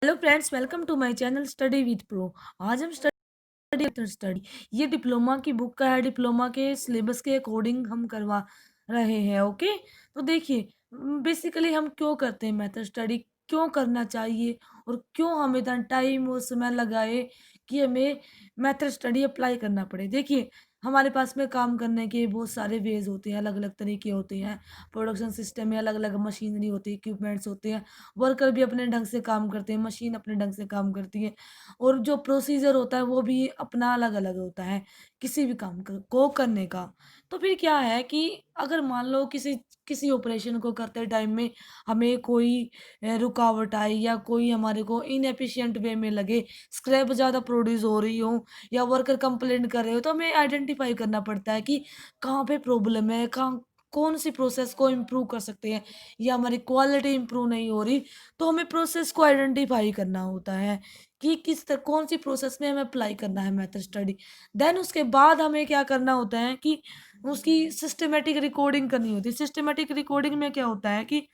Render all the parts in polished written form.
Hello friends, welcome to my channel study with pro. आज हम study ये diploma की बुक का है। डिप्लोमा के सिलेबस के अकॉर्डिंग हम करवा रहे हैं। ओके, तो देखिए, बेसिकली हम क्यों करते हैं मेथड स्टडी, क्यों करना चाहिए और क्यों हम इतना टाइम और समय लगाए कि हमें मेथड स्टडी अप्लाई करना पड़े। देखिए, हमारे पास में काम करने के बहुत सारे वेज होते हैं, अलग अलग तरीके होते हैं। प्रोडक्शन सिस्टम में अलग अलग मशीनरी होती है, इक्विपमेंट्स होते हैं। वर्कर भी अपने ढंग से काम करते हैं, मशीन अपने ढंग से काम करती है और जो प्रोसीजर होता है वो भी अपना अलग-अलग होता है, किसी भी काम को करने का। तो फिर क्या है कि अगर मान लो किसी किसी ऑपरेशन को करते टाइम में हमें कोई रुकावट आई या कोई हमारे को इनएफिशिएंट वे में लगे, स्क्रैप ज़्यादा प्रोड्यूस हो रही हो या वर्कर कंप्लेंट कर रहे हो, तो हमें आइडेंटिफ़ाई करना पड़ता है कि कहाँ पे प्रॉब्लम है, कहाँ कौन-सी प्रोसेस को इम्प्रूव कर सकते हैं या हमारी क्वालिटी इम्प्रूव नहीं हो रही, तो हमें प्रोसेस को आइडेंटिफ़ाई करना होता है कि कौन-सी प्रोसेस में हमें अप्लाई करना है मेथड स्टडी। देन उसके बाद हमें क्या करना होता है कि उसकी सिस्टमैटिक रिकॉर्डिंग करनी होती है। सिस्टमैटिक रिकॉर्डिंग में क्या होता है कि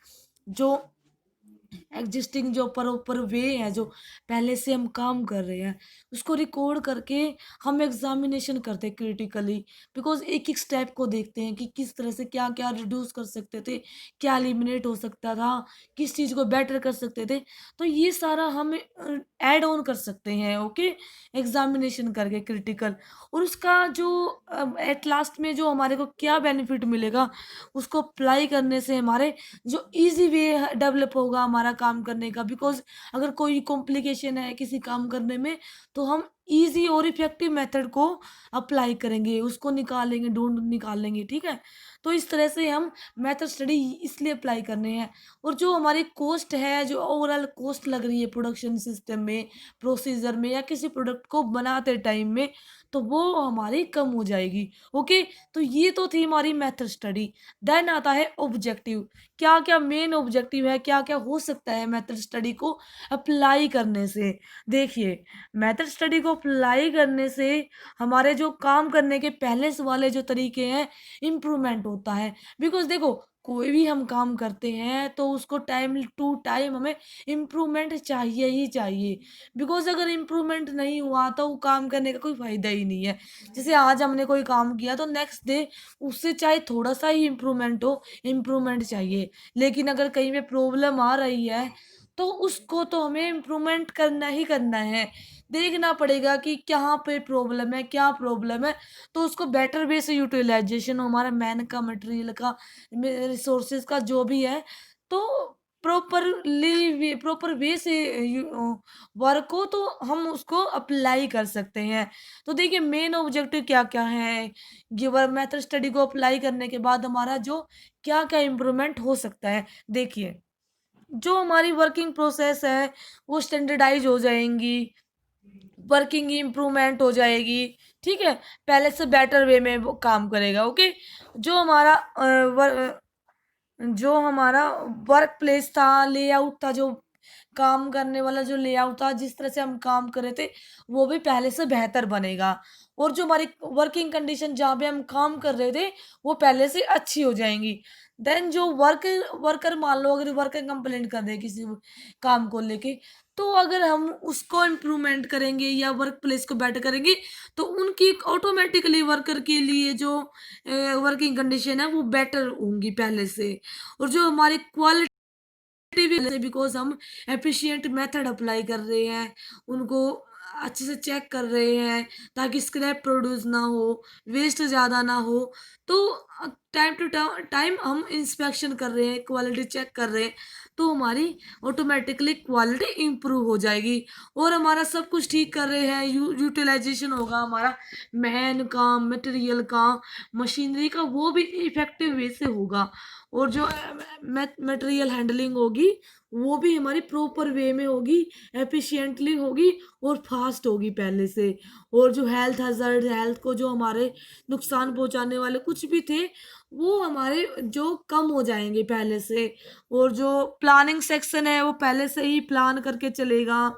जो एग्जिस्टिंग जो प्रॉपर वे है, जो पहले से हम काम कर रहे हैं, उसको रिकॉर्ड करके हम एग्जामिनेशन करते हैं क्रिटिकली। बिकॉज़ एक-एक स्टेप को देखते हैं कि किस तरह से क्या-क्या रिड्यूस कर सकते थे, क्या एलिमिनेट हो सकता था, किस चीज़ को बेटर कर सकते थे। तो ये सारा हम ऐड ऑन कर सकते हैं, ओके? एग्जामिनेशन करके क्रिटिकल। और उसका जो एट लास्ट में जो हमारे को क्या बेनिफिट मिलेगा, उसको अप्लाई करने से हमारे जो ईज़ी वे डेवलप होगा हमारा काम करने का। बिकॉज़ अगर कोई कॉम्प्लिकेशन है किसी काम करने में, तो हम ईज़ी और इफ़ेक्टिव मेथड को अप्लाई करेंगे, उसको निकालेंगे, ढूँढ निकालेंगे, ठीक है? तो इस तरह से हम मेथड स्टडी इसलिए अप्लाई करने हैं। और जो हमारी कॉस्ट है, जो ओवरऑल कॉस्ट लग रही है प्रोडक्शन सिस्टम में, प्रोसीजर में या किसी प्रोडक्ट को बनाते टाइम में, तो वो हमारी कम हो जाएगी, ओके? तो ये तो थी हमारी मेथड स्टडी। देन आता है ऑब्जेक्टिव। क्या-क्या मेन ऑब्जेक्टिव है, क्या-क्या हो सकता है मेथड स्टडी को अप्लाई करने से। देखिए, मेथड स्टडी को अप्लाई करने से हमारे जो काम करने के पहले से वाले जो तरीके हैं, इम्प्रूवमेंट होता है। बिकॉज़ देखो, कोई भी हम काम करते हैं तो उसको टाइम टू टाइम हमें इम्प्रूवमेंट चाहिए ही चाहिए। बिकॉज़ अगर इम्प्रूवमेंट नहीं हुआ तो वो काम करने का कोई फ़ायदा ही नहीं है। जैसे आज हमने कोई काम किया तो नेक्स्ट डे उससे चाहे थोड़ा-सा ही इम्प्रूवमेंट हो, इम्प्रूवमेंट चाहिए। लेकिन अगर कहीं पे प्रॉब्लम आ रही है, तो उसको तो हमें इम्प्रूवमेंट करना ही करना है। देखना पड़ेगा कि कहाँ पे प्रॉब्लम है, क्या प्रॉब्लम है, तो उसको बेटर वे से यूटिलाइज़ेशन हो, हमारा मैन का, मटेरियल का, रिसोर्सेज़ का जो भी है, तो प्रॉपर वे से वर्क हो तो हम उसको अप्लाई कर सकते हैं। तो देखिए, मेन ऑब्जेक्टिव क्या-क्या हैं, ये मेथड स्टडी को अप्लाई करने के बाद हमारा जो क्या-क्या इम्प्रूवमेंट हो सकता है। देखिए, जो हमारी वर्किंग प्रोसेस है वो स्टैंडर्डाइज़ हो जाएँगी, वर्किंग इम्प्रूवमेंट हो जाएगी, ठीक है? पहले से बेटर वे में वो काम करेगा, ओके? जो हमारा जो हमारा वर्क प्लेस था, लेआउट था, जो काम करने वाला जो लेआउट था, जिस तरह से हम काम कर रहे थे, वो भी पहले से बेहतर बनेगा। और जो हमारी वर्किंग कंडीशन जहाँ पे हम काम कर रहे थे, वो पहले से अच्छी हो जाएँगी। देन जो वर्कर मान लो अगर वर्कर कंप्लेंट कर दे किसी काम को लेके, तो अगर हम उसको इम्प्रूवमेंट करेंगे या वर्क प्लेस को बेटर करेंगे, तो उनकी ऑटोमेटिकली वर्कर के लिए जो वर्किंग कंडीशन है, वो बेटर होंगी पहले से। और जो हमारी क्वालिटी भी, बिकॉज़ हम एफिशिएंट मेथड अप्लाई कर रहे हैं, उनको अच्छे से चेक कर रहे हैं ताकि स्क्रैप प्रोड्यूस ना हो, वेस्ट ज़्यादा ना हो। तो टाइम टू टाइम हम इंस्पेक्शन कर रहे हैं, क्वालिटी चेक कर रहे हैं, तो हमारी ऑटोमेटिकली क्वालिटी इम्प्रूव हो जाएगी। और हमारा सब कुछ ठीक कर रहे हैं, यूटिलाइज़ेशन होगा हमारा मैन का, मटेरियल का, मशीनरी का, वो भी इफ़ेक्टिव वे से होगा। और जो मटेरियल हैंडलिंग होगी, वो भी हमारी प्रॉपर वे में होगी, एफिशिएंटली होगी और फास्ट होगी पहले से। और जो हेल्थ हैज़र्ड, हेल्थ को जो हमारे नुकसान पहुंचाने वाले कुछ भी थे, वो हमारे जो कम हो जाएंगे पहले से। और जो प्लानिंग सेक्शन है, वो पहले से ही प्लान करके चलेगा,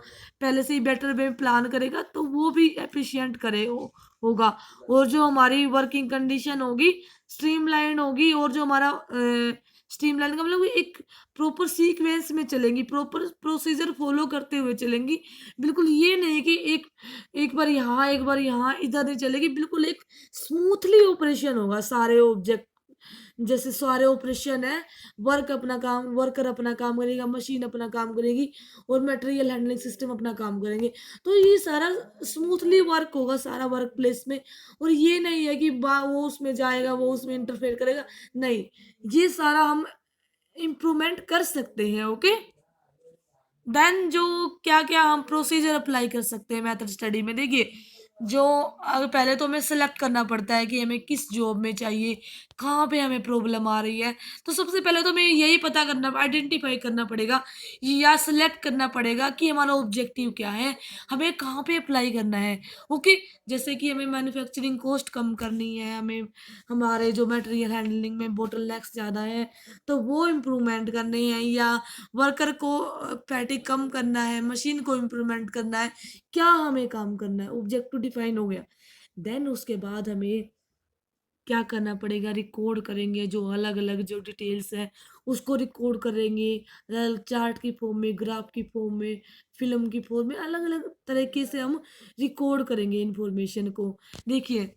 पहले से ही बेटर वे में प्लान करेगा, तो वो भी एफिशिएंट होगा। और जो हमारी वर्किंग कंडीशन होगी, स्ट्रीमलाइन होगी। और जो हमारा स्ट्रीमलाइन का मतलब एक प्रॉपर सीक्वेंस में चलेंगी, प्रॉपर प्रोसीजर फॉलो करते हुए चलेंगी। बिल्कुल ये नहीं कि एक एक बार यहाँ, एक बार यहाँ, इधर नहीं चलेगी, बिल्कुल एक स्मूथली ऑपरेशन होगा सारे ऑब्जेक्ट, जैसे सारे ऑपरेशन है, वर्कर अपना काम करेगा, मशीन अपना काम करेगी और मटेरियल हैंडलिंग सिस्टम अपना काम करेंगे। तो ये सारा स्मूथली वर्क होगा सारा वर्क प्लेस में। और ये नहीं है कि वो उसमें जाएगा, वो उसमें इंटरफेयर करेगा, नहीं, ये सारा हम इम्प्रूवमेंट कर सकते हैं। ओके, देन जो क्या-क्या हम प्रोसीजर अप्लाई कर सकते हैं मेथड स्टडी में, देखिए जो पहले तो हमें सेलेक्ट करना पड़ता है कि हमें किस जॉब में चाहिए, कहाँ पे हमें प्रॉब्लम आ रही है। तो सबसे पहले तो हमें यही पता करना, आइडेंटिफाई करना पड़ेगा या सिलेक्ट करना पड़ेगा कि हमारा ऑब्जेक्टिव क्या है, हमें कहाँ पे अप्लाई करना है। ओके, जैसे कि हमें मैन्युफैक्चरिंग कॉस्ट कम करनी है, हमें हमारे जो मटेरियल हैंडलिंग में बोटलनेक्स ज़्यादा है, तो वो इम्प्रूवमेंट करने हैं, या वर्कर को फैटिग कम करना है, मशीन को इम्प्रूवमेंट करना है, क्या हमें काम करना है, ऑब्जेक्टिव डिफाइन हो गया। देन उसके बाद हमें क्या करना पड़ेगा, रिकॉर्ड करेंगे जो अलग-अलग जो डिटेल्स हैं, उसको रिकॉर्ड करेंगे, चार्ट की फॉर्म में, ग्राफ की फॉर्म में, फ़िल्म की फॉर्म में, अलग-अलग तरीके से हम रिकॉर्ड करेंगे इन्फॉर्मेशन को। देखिए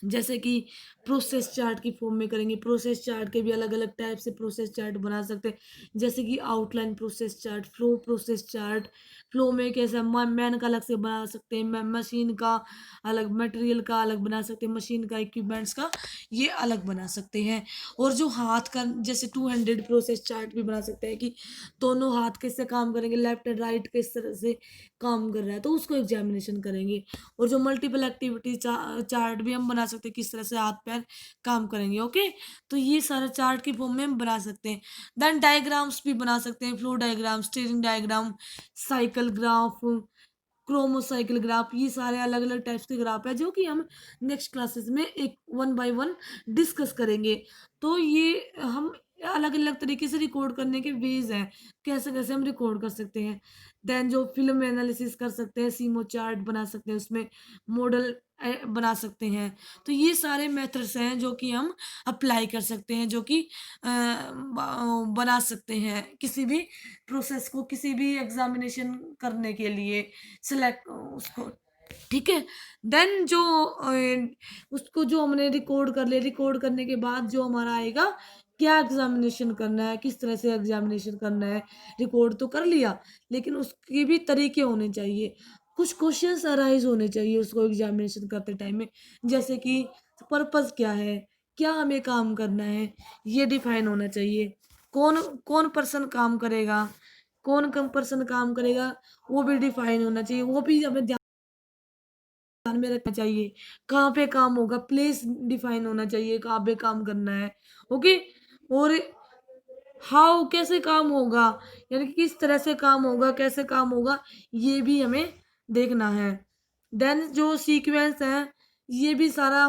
जैसे कि प्रोसेस चार्ट की फॉर्म में करेंगे, प्रोसेस चार्ट के भी अलग-अलग टाइप से प्रोसेस चार्ट बना सकते हैं। जैसे कि outline process chart, flow process chart, flow में कैसा मैन का अलग से बना सकते हैं, मशीन का अलग, मटेरियल का अलग बना सकते हैं, मशीन का, इक्विपमेंट्स का ये अलग बना सकते हैं। और जो हाथ का जैसे टू हैंडेड प्रोसेस चार्ट भी बना सकते हैं कि दोनों हाथ कैसे काम करेंगे, लेफ्ट एंड राइट किस तरह से काम कर रहा है, तो उसको एग्जामिनेशन करेंगे। और जो मल्टीपल एक्टिविटी चार्ट भी हम बना सकते हैं, किस तरह से हाथ पैर काम करेंगे। ओके, तो ये सारा चार्ट की फॉर्म में हम बना सकते हैं। देन डायग्राम्स भी बना सकते हैं, flow diagram, steering diagram, cycle graph, chromocycle graph, ये सारे अलग अलग टाइप्स के ग्राफ है जो कि हम नेक्स्ट क्लासेस में एक वन बाय वन डिस्कस करेंगे। तो ये हम अलग अलग तरीके से रिकॉर्ड करने के वेज हैं, कैसे कैसे हम रिकॉर्ड कर सकते हैं। देन जो फिल्म एनालिसिस कर सकते हैं, सीमो चार्ट बना सकते हैं, उसमें मॉडल बना सकते हैं। तो ये सारे मेथड्स हैं जो कि हम अप्लाई कर सकते हैं, जो कि बना सकते हैं किसी भी प्रोसेस को, किसी भी एग्जामिनेशन करने के लिए सिलेक्ट उसको, ठीक है। देन जो उसको जो हमने रिकॉर्ड कर लिया, रिकॉर्ड करने के बाद जो हमारा आएगा, क्या एग्जामिनेशन करना है, किस तरह से एग्जामिनेशन करना है, रिकॉर्ड तो कर लिया, लेकिन उसके भी तरीके होने चाहिए, कुछ क्वेश्चंस अराइज होने चाहिए उसको एग्जामिनेशन करते टाइम में। जैसे कि पर्पस क्या है, क्या हमें काम करना है, ये डिफाइन होना चाहिए। कौन कौन पर्सन काम करेगा, कौन कम पर्सन काम करेगा, वो भी डिफाइन होना चाहिए, वो भी हमें ध्यान में रखना चाहिए। कहाँ पे काम होगा, प्लेस डिफाइन होना चाहिए, कहाँ पे काम करना है। ओके, और हाउ कैसे काम होगा, यानी कि किस तरह से काम होगा, कैसे काम होगा, ये भी हमें देखना है। देन जो सीक्वेंस है, ये भी सारा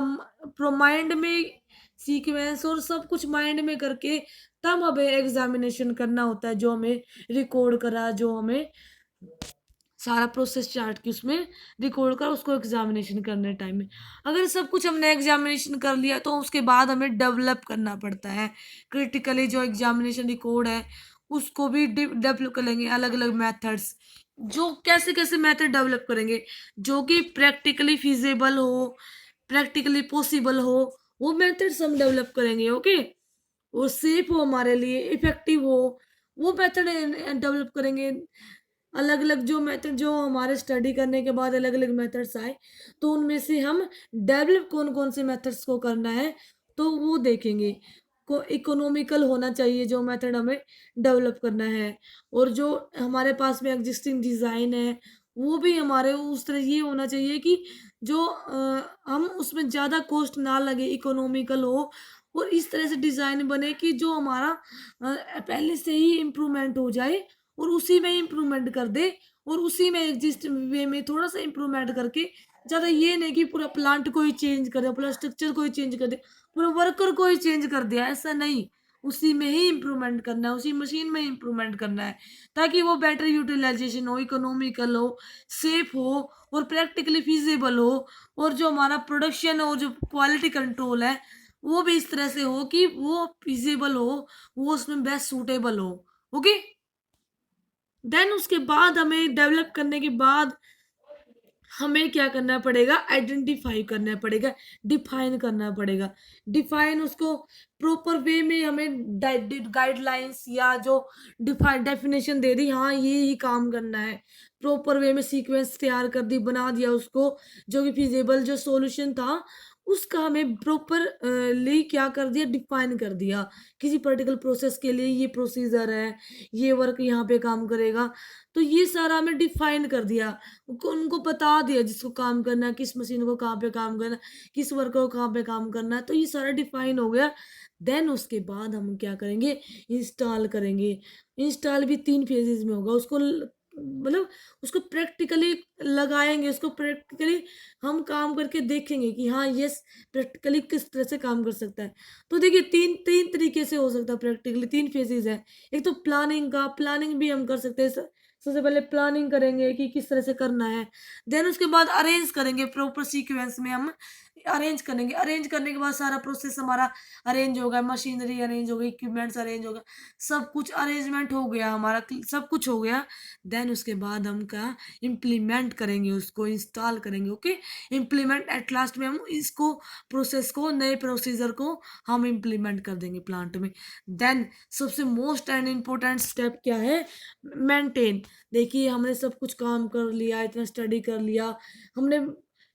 माइंड में, सीक्वेंस और सब कुछ माइंड में करके तब हमें एग्जामिनेशन करना होता है, जो हमें रिकॉर्ड करा, जो हमें सारा प्रोसेस चार्ट की उसमें रिकॉर्ड कर उसको एग्जामिनेशन करने टाइम में। अगर सब कुछ हमने एग्जामिनेशन कर लिया तो उसके बाद हमें डेवलप करना पड़ता है, क्रिटिकली जो एग्जामिनेशन रिकॉर्ड है उसको भी डेवलप करेंगे, अलग अलग मेथड्स, जो कैसे कैसे मेथड डेवलप करेंगे जो कि प्रैक्टिकली फिजिबल हो, प्रैक्टिकली पॉसिबल हो, वो मेथड्स हम डेवलप करेंगे। ओके, वो सेफ हो, हमारे लिए इफेक्टिव हो, वो मेथड डेवलप करेंगे। अलग-अलग जो मेथड जो हमारे स्टडी करने के बाद अलग-अलग मेथड्स आए, तो उनमें से हम डेवलप कौन-कौन से मेथड्स को करना है, तो वो देखेंगे। को इकोनॉमिकल होना चाहिए जो मेथड हमें डेवलप करना है, और जो हमारे पास में एग्जिस्टिंग डिज़ाइन है, वो भी हमारे उस तरह ये होना चाहिए कि जो हम उसमें ज़्यादा कॉस्ट ना लगे, इकोनॉमिकल हो, और इस तरह से डिज़ाइन बने कि जो हमारा पहले से ही इम्प्रूवमेंट हो जाए और उसी में इम्प्रूवमेंट कर दे, और उसी में एग्जिस्ट वे में थोड़ा-सा इम्प्रूवमेंट करके, ज़्यादा ये नहीं कि पूरा प्लांट को ही चेंज कर दिया, पूरा स्ट्रक्चर को ही चेंज कर दिया, पूरा वर्कर को ही चेंज कर दिया, ऐसा नहीं। उसी में ही इम्प्रूवमेंट करना है, उसी मशीन में इम्प्रूवमेंट करना है, ताकि वो बेटर यूटिलाइज़ेशन हो, इकोनॉमिकल हो, सेफ हो और प्रैक्टिकली फ़ीज़िबल हो, और जो हमारा प्रोडक्शन और जो क्वालिटी कंट्रोल है, वो भी इस तरह से हो कि वो फिजिबल हो, वो उसमें बेस्ट सूटेबल हो। ओके, देन उसके बाद हमें डेवलप करने के बाद हमें क्या करना पड़ेगा, आइडेंटिफाई करना पड़ेगा, डिफाइन करना पड़ेगा। डिफाइन उसको प्रॉपर वे में हमें गाइडलाइंस या जो डिफाइन डेफिनेशन दे दी, हाँ ये ही काम करना है, प्रॉपर वे में सीक्वेंस तैयार कर दी, बना दिया उसको, जो कि फिजिबल जो सॉल्यूशन था उसका हमें प्रॉपर ली क्या कर दिया, डिफाइन कर दिया। किसी पर्टिकुलर प्रोसेस के लिए ये प्रोसीजर है, ये वर्क यहाँ पे काम करेगा, तो ये सारा हमें डिफाइन कर दिया, उनको बता दिया जिसको काम करना है, किस मशीन को कहाँ पे काम करना है, किस वर्कर को कहाँ पे काम करना है, तो ये सारा डिफाइन हो गया। देन उसके बाद हम क्या करेंगे, इंस्टॉल करेंगे। इंस्टॉल भी 3 फेजेज़ में होगा। मतलब उसको प्रैक्टिकली लगाएँगे, उसको प्रैक्टिकली हम काम करके देखेंगे कि हाँ, यस प्रैक्टिकली किस तरह से काम कर सकता है। तो देखिए 3 तरीके से हो सकता है प्रैक्टिकली, 3 फेजेज़ हैं। एक तो प्लानिंग का, प्लानिंग भी हम कर सकते हैं। सबसे पहले प्लानिंग करेंगे कि किस तरह से करना है, देन उसके बाद अरेंज करेंगे, प्रॉपर सीक्वेंस में हम अरेंज करेंगे। अरेंज करने के बाद सारा प्रोसेस हमारा अरेंज होगा, मशीनरी अरेंज हो गई, इक्विपमेंट्स अरेंज होगा, सब कुछ अरेंजमेंट हो गया हमारा, सब कुछ हो गया। देन उसके बाद हम क्या, इम्प्लीमेंट करेंगे, उसको इंस्टॉल करेंगे। ओके, इम्प्लीमेंट एट लास्ट में हम इसको प्रोसेस को, नए प्रोसीजर को हम इम्प्लीमेंट कर देंगे प्लांट में। देन सबसे मोस्ट एंड इम्पोर्टेंट स्टेप क्या है, मेंटेन। देखिए हमने सब कुछ काम कर लिया, इतना स्टडी कर लिया, हमने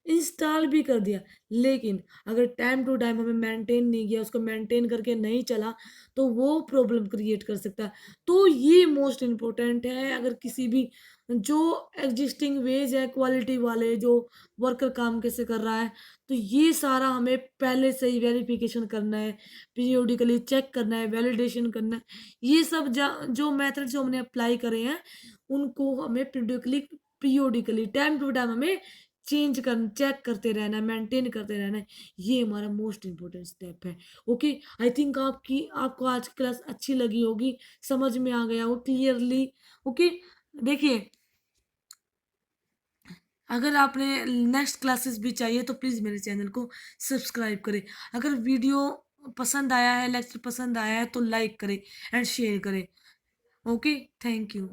इंस्टॉल भी कर दिया, लेकिन अगर टाइम टू टाइम हमें मेंटेन नहीं किया, उसको मेंटेन करके नहीं चला, तो वो प्रॉब्लम क्रिएट कर सकता है। तो ये मोस्ट इम्पोर्टेंट है। अगर किसी भी जो एग्जिस्टिंग वेज है, क्वालिटी वाले जो वर्कर काम कैसे कर रहा है, तो ये सारा हमें पहले से ही वेरिफिकेशन करना है, पीरियोडिकली चेक करना है, वैलिडेशन करना है। ये सब जो मेथड जो हमने अप्लाई करे हैं, उनको हमें पीरियोडिकली टाइम टू टाइम हमें चेक करते रहना है, मेंटेन करते रहना है। ये हमारा मोस्ट इम्पोर्टेंट स्टेप है। ओके, आई थिंक आपको आज की क्लास अच्छी लगी होगी, समझ में आ गया हो क्लियरली। ओके, देखिए अगर आपने नेक्स्ट क्लासेस भी चाहिए तो प्लीज़ मेरे चैनल को सब्सक्राइब करें। अगर वीडियो पसंद आया है, लेक्चर पसंद आया है, तो लाइक करें एंड शेयर करें। Okay, thank you.